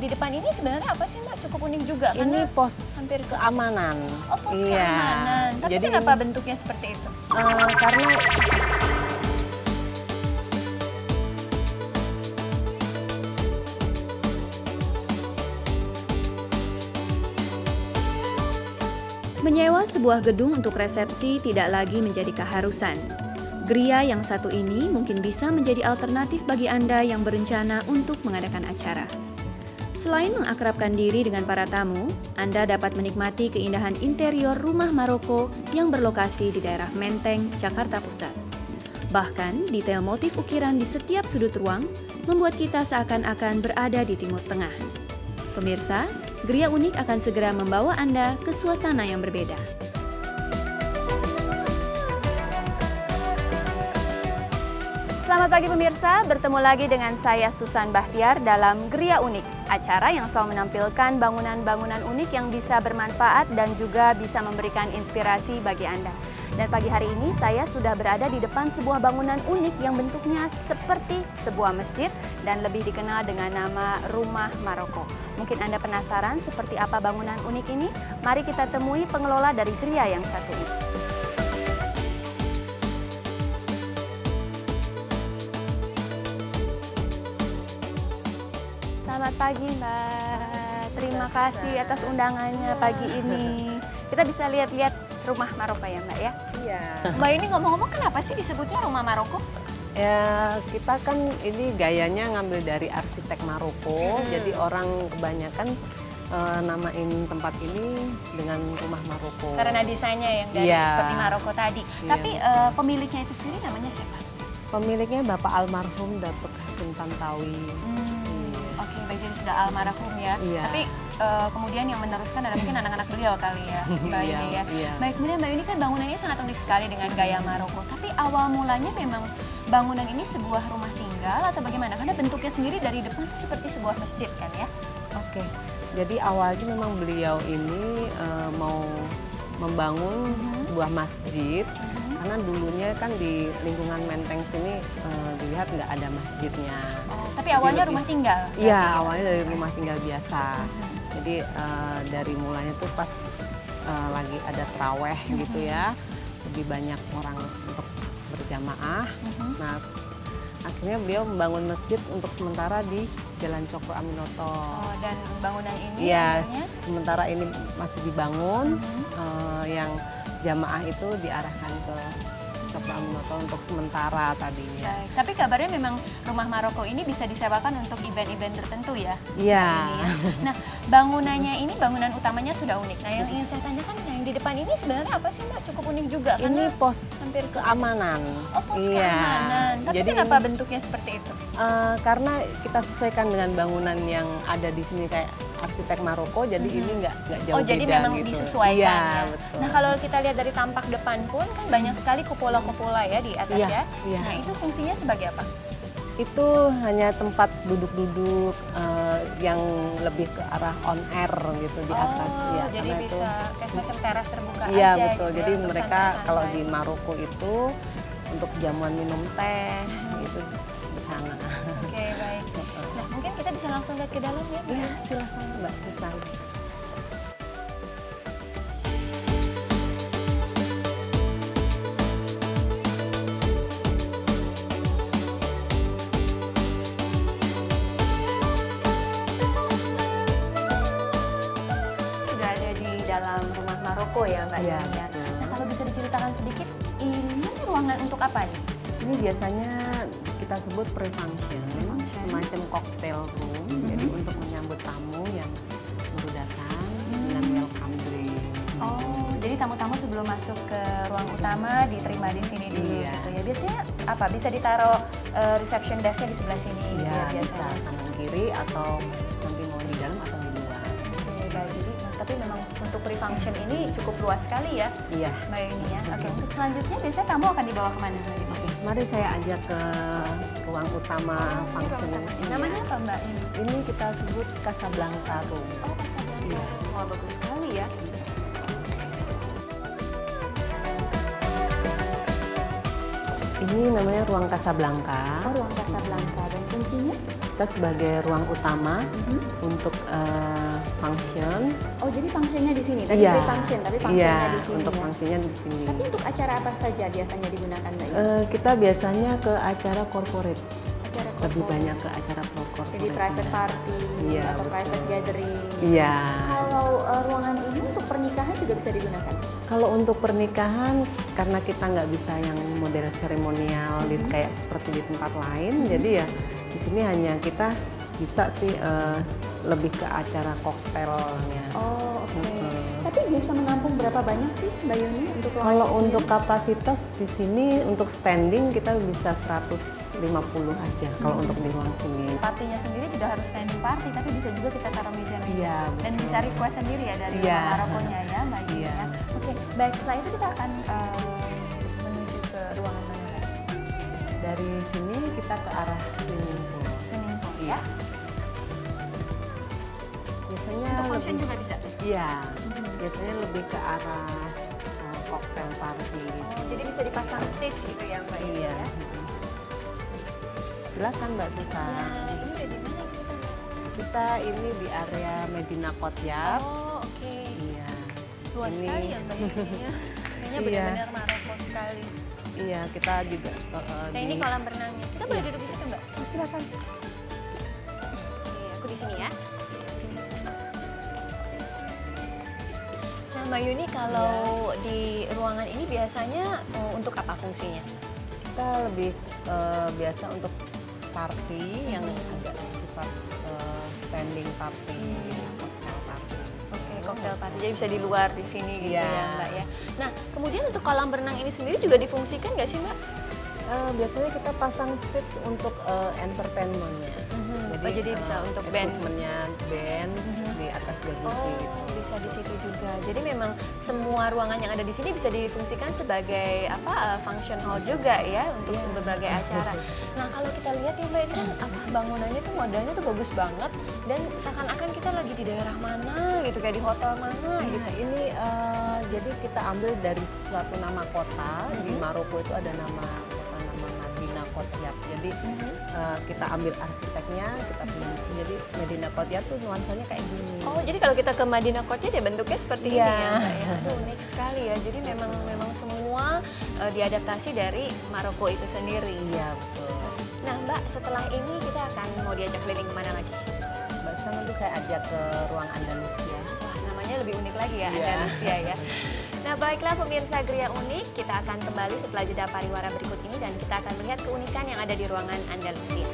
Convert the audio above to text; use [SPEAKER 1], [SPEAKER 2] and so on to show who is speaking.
[SPEAKER 1] di depan ini sebenarnya apa sih Mbak? Cukup unik juga
[SPEAKER 2] Ini
[SPEAKER 1] karena
[SPEAKER 2] pos
[SPEAKER 1] hampir
[SPEAKER 2] keamanan.
[SPEAKER 1] Oh, pos
[SPEAKER 2] Iya.
[SPEAKER 1] keamanan. Tapi
[SPEAKER 2] Jadi
[SPEAKER 1] kenapa bentuknya seperti itu?
[SPEAKER 2] karena
[SPEAKER 3] Menyewa sebuah gedung untuk resepsi tidak lagi menjadi keharusan. Geria yang satu ini mungkin bisa menjadi alternatif bagi Anda yang berencana untuk mengadakan acara. Selain mengakrabkan diri dengan para tamu, Anda dapat menikmati keindahan interior rumah Maroko yang berlokasi di daerah Menteng, Jakarta Pusat. Bahkan, detail motif ukiran di setiap sudut ruang membuat kita seakan-akan berada di Timur Tengah. Pemirsa, Geria Unik akan segera membawa Anda ke suasana yang berbeda.
[SPEAKER 1] Selamat pagi pemirsa, bertemu lagi dengan saya Susan Bahtiar dalam Geria Unik, acara yang selalu menampilkan bangunan-bangunan unik yang bisa bermanfaat dan juga bisa memberikan inspirasi bagi Anda. Dan pagi hari ini saya sudah berada di depan sebuah bangunan unik yang bentuknya seperti sebuah masjid dan lebih dikenal dengan nama Rumah Maroko. Mungkin Anda penasaran seperti apa bangunan unik ini? Mari kita temui pengelola dari Geria yang satu ini. Selamat pagi Mbak, terima kasih atas undangannya pagi ini. Kita bisa lihat-lihat rumah Maroko ya Mbak ya?
[SPEAKER 2] Iya.
[SPEAKER 1] Mbak ini ngomong-ngomong kenapa sih disebutnya rumah Maroko?
[SPEAKER 2] Ya, kita kan ini gayanya ngambil dari arsitek Maroko, jadi orang kebanyakan namain tempat ini dengan rumah Maroko.
[SPEAKER 1] Karena desainnya yang dari
[SPEAKER 2] Iya.
[SPEAKER 1] seperti Maroko tadi.
[SPEAKER 2] Iya.
[SPEAKER 1] Tapi pemiliknya itu sendiri namanya siapa?
[SPEAKER 2] Pemiliknya Bapak almarhum Datuk Hakim Tantawi.
[SPEAKER 1] Oke, baik jadi sudah almarhum ya.
[SPEAKER 2] Iya.
[SPEAKER 1] Tapi kemudian yang meneruskan adalah mungkin anak-anak beliau kali ya, Mbak
[SPEAKER 2] Iya,
[SPEAKER 1] ini ya.
[SPEAKER 2] iya.
[SPEAKER 1] Baik, kemudian Mbak ini kan bangunannya sangat unik sekali dengan gaya Maroko. Tapi awal mulanya memang bangunan ini sebuah rumah tinggal atau bagaimana? Karena bentuknya sendiri dari depan itu seperti sebuah masjid kan ya.
[SPEAKER 2] Oke, jadi awalnya memang beliau ini mau membangun sebuah masjid, karena dulunya kan di lingkungan Menteng sini dilihat nggak ada masjidnya.
[SPEAKER 1] Oh, tapi awalnya rumah tinggal?
[SPEAKER 2] Iya,
[SPEAKER 1] berarti ya?
[SPEAKER 2] awalnya dari rumah tinggal biasa. Jadi dari mulanya tuh pas lagi ada traweh gitu ya, lebih banyak orang untuk berjamaah. Nah, akhirnya beliau membangun masjid untuk sementara di Jalan Cokro Aminoto.
[SPEAKER 1] Oh, dan bangunan ini
[SPEAKER 2] Iya,
[SPEAKER 1] akhirnya
[SPEAKER 2] sementara ini masih dibangun, yang jamaah itu diarahkan ke Cokro Aminoto untuk sementara tadinya.
[SPEAKER 1] baik. Tapi kabarnya memang rumah Maroko ini bisa disewakan untuk event-event tertentu ya?
[SPEAKER 2] Iya.
[SPEAKER 1] Ini ya. Nah, bangunannya ini, bangunan utamanya sudah unik. Nah, yang ingin saya tanyakan yang di depan ini sebenarnya apa sih Mbak? Cukup unik juga
[SPEAKER 2] Ini
[SPEAKER 1] karena
[SPEAKER 2] pos
[SPEAKER 1] hampir
[SPEAKER 2] keamanan.
[SPEAKER 1] Oh, pos
[SPEAKER 2] Iya.
[SPEAKER 1] keamanan. Tapi
[SPEAKER 2] Jadi
[SPEAKER 1] kenapa bentuknya seperti itu?
[SPEAKER 2] karena kita sesuaikan dengan bangunan yang ada di sini kayak arsitek Maroko, jadi ini nggak jauh
[SPEAKER 1] Oh, jadi
[SPEAKER 2] beda
[SPEAKER 1] memang
[SPEAKER 2] gitu.
[SPEAKER 1] disesuaikan
[SPEAKER 2] Iya,
[SPEAKER 1] ya.
[SPEAKER 2] betul.
[SPEAKER 1] Nah, kalau kita lihat dari tampak depan pun kan banyak sekali kupola-kupola ya di atas
[SPEAKER 2] Iya,
[SPEAKER 1] ya.
[SPEAKER 2] iya.
[SPEAKER 1] Nah, itu fungsinya sebagai apa?
[SPEAKER 2] Itu hanya tempat duduk-duduk yang lebih ke arah on air gitu di atas.
[SPEAKER 1] Oh,
[SPEAKER 2] Ya,
[SPEAKER 1] jadi
[SPEAKER 2] karena
[SPEAKER 1] bisa kayak semacam teras terbuka
[SPEAKER 2] Iya
[SPEAKER 1] aja
[SPEAKER 2] betul.
[SPEAKER 1] gitu
[SPEAKER 2] Jadi
[SPEAKER 1] ya, untuk
[SPEAKER 2] mereka kalau di
[SPEAKER 1] santai-santai.
[SPEAKER 2] Maroko itu untuk jamuan minum teh itu di sana.
[SPEAKER 1] Oke, baik. Nah, mungkin kita bisa langsung lihat ke dalam ya, Bu?
[SPEAKER 2] Ya silahkan Mbak Susan.
[SPEAKER 1] Sudah ada di dalam rumah Maroko ya, Mbak
[SPEAKER 2] Iya,
[SPEAKER 1] Nina.
[SPEAKER 2] betul.
[SPEAKER 1] Nah, kalau bisa diceritakan sedikit, ini ruangan untuk apa nih?
[SPEAKER 2] Ini biasanya kita sebut pre-function, semacam cocktail room. Jadi untuk menyambut tamu yang baru datang dengan welcome drink.
[SPEAKER 1] Oh, jadi tamu-tamu sebelum masuk ke ruang utama diterima di sini dulu
[SPEAKER 2] Iya.
[SPEAKER 1] gitu ya. Biasanya apa? Bisa ditaruh reception desk-nya di sebelah sini gitu
[SPEAKER 2] Iya,
[SPEAKER 1] ya
[SPEAKER 2] bisa
[SPEAKER 1] biasanya.
[SPEAKER 2] kanan kiri atau nanti mau di dalam atau di luar.
[SPEAKER 1] Oke, baik. Jadi, tapi memang untuk pre-function ini cukup luas sekali ya,
[SPEAKER 2] Iya.
[SPEAKER 1] Mbak ini ya. Oke, untuk selanjutnya biasanya tamu akan dibawa kemana?
[SPEAKER 2] Oke, mari saya ajak ke ruang utama function. Iya.
[SPEAKER 1] Namanya apa Mbak ini?
[SPEAKER 2] Ini kita sebut Casablanca Room.
[SPEAKER 1] Oh, Casablanca.
[SPEAKER 2] Iya.
[SPEAKER 1] Wah, bagus sekali ya.
[SPEAKER 2] Ini namanya ruang Casablanca.
[SPEAKER 1] Oh, ruang Casablanca dan fungsinya?
[SPEAKER 2] kita sebagai ruang utama untuk function.
[SPEAKER 3] Oh, jadi fungsinya di sini. Tadi
[SPEAKER 2] Iya.
[SPEAKER 3] pre-function, tapi fungsinya di sini.
[SPEAKER 2] Untuk
[SPEAKER 3] Ya?
[SPEAKER 2] fungsinya di sini.
[SPEAKER 3] Tapi untuk acara apa saja biasanya digunakan Mbak Yuni?
[SPEAKER 2] Kita biasanya ke acara corporate,
[SPEAKER 3] Acara
[SPEAKER 2] lebih
[SPEAKER 3] corporate.
[SPEAKER 2] banyak ke acara corporate.
[SPEAKER 3] Jadi private
[SPEAKER 2] ya.
[SPEAKER 3] party
[SPEAKER 2] Iya,
[SPEAKER 3] atau
[SPEAKER 2] betul.
[SPEAKER 3] private gathering.
[SPEAKER 2] Iya.
[SPEAKER 3] Kalau ruangan ini untuk pernikahan juga bisa digunakan.
[SPEAKER 2] Kalau untuk pernikahan, karena kita nggak bisa yang model seremonial kayak seperti di tempat lain, jadi ya di sini hanya kita bisa sih lebih ke acara koktailnya.
[SPEAKER 3] Oh, oke. Tapi biasa menampung berapa banyak sih Mbak Yuni untuk ruangan
[SPEAKER 2] Kalau
[SPEAKER 3] ini
[SPEAKER 2] untuk
[SPEAKER 3] sendiri?
[SPEAKER 2] kapasitas di sini untuk standing kita bisa 150 aja kalau untuk di ruang sini.
[SPEAKER 1] Partinya sendiri tidak harus standing party, tapi bisa juga kita taruh meja-meja.
[SPEAKER 2] Iya,
[SPEAKER 1] Dan
[SPEAKER 2] betul.
[SPEAKER 1] bisa request sendiri ya dari
[SPEAKER 2] Iya.
[SPEAKER 1] rumah Marokonya ya Mbak Yuni
[SPEAKER 2] Iya.
[SPEAKER 1] ya. Oke, baik, setelah itu kita akan menuju ke ruangan mana lagi?
[SPEAKER 2] Dari sini kita ke arah swimming pool.
[SPEAKER 1] Swimming pool
[SPEAKER 2] Iya.
[SPEAKER 1] ya.
[SPEAKER 2] Biasanya
[SPEAKER 1] Untuk function
[SPEAKER 2] lebih-
[SPEAKER 1] juga bisa.
[SPEAKER 2] Iya, biasanya lebih ke arah cocktail party.
[SPEAKER 1] Oh, jadi bisa dipasang stage gitu ya Mbak Yuni
[SPEAKER 2] Iya.
[SPEAKER 1] ya.
[SPEAKER 2] Silakan Mbak Susan.
[SPEAKER 3] Nah, ini udah di mana kita?
[SPEAKER 2] Kita ini di area Medina Courtyard.
[SPEAKER 3] Oh, oke.
[SPEAKER 2] Iya.
[SPEAKER 3] Luas
[SPEAKER 2] Ini-
[SPEAKER 3] sekali ya Mbak Yuni ya. Kayaknya
[SPEAKER 2] Iya.
[SPEAKER 3] benar-benar Maroko sekali.
[SPEAKER 2] Iya, kita juga.
[SPEAKER 3] Nah, ini kolam renangnya. Kita boleh
[SPEAKER 2] Iya.
[SPEAKER 3] duduk di situ Mbak?
[SPEAKER 2] Silakan.
[SPEAKER 3] Oke, aku di sini ya. Nah, Mbak Yuni kalau di ruangan ini biasanya untuk apa fungsinya?
[SPEAKER 2] Kita lebih biasa untuk party yang agak sifat standing party, cocktail party.
[SPEAKER 3] Oke, cocktail party. Jadi bisa di luar di sini gitu
[SPEAKER 2] Iya.
[SPEAKER 3] ya, Mbak ya. Nah, kemudian untuk kolam berenang ini sendiri juga difungsikan nggak sih, Mbak?
[SPEAKER 2] Biasanya kita pasang stage untuk entertainment-nya.
[SPEAKER 3] Oh, jadi bisa untuk band.
[SPEAKER 2] equipment-nya band di atas jacuzzi gitu.
[SPEAKER 3] Oh, bisa di situ juga. Jadi memang semua ruangan yang ada di sini bisa difungsikan sebagai function hall juga ya untuk
[SPEAKER 2] Iya.
[SPEAKER 3] berbagai acara. Nah, kalau kita lihat ya Mbak, ini kan bangunannya tuh modelnya tuh bagus banget dan seakan-akan kita lagi di daerah mana gitu, kayak di hotel mana gitu.
[SPEAKER 2] Nah, ini jadi kita ambil dari suatu nama kota di Maroko itu ada nama kota nama Medina Courtyard. Jadi kita ambil arsiteknya, kita pilih. Jadi Medina Courtyard tuh nuansanya kayak gini.
[SPEAKER 3] Oh, jadi kalau kita ke Madinah Courtyard ya bentuknya seperti ini
[SPEAKER 2] Iya.
[SPEAKER 3] ya, Mbak ya. Aduh, unik sekali ya. Jadi memang semua diadaptasi dari Maroko itu sendiri.
[SPEAKER 2] Iya betul.
[SPEAKER 3] Nah, Mbak, setelah ini kita akan mau diajak keliling kemana lagi?
[SPEAKER 2] Mbak Susan nanti saya ajak ke ruang Andalusia.
[SPEAKER 3] Wah, namanya lebih unik lagi ya,
[SPEAKER 2] Iya.
[SPEAKER 3] Andalusia ya. Nah, baiklah pemirsa Gria Unik, kita akan kembali setelah jeda pariwara berikut ini dan kita akan melihat keunikan yang ada di ruangan Andalusia.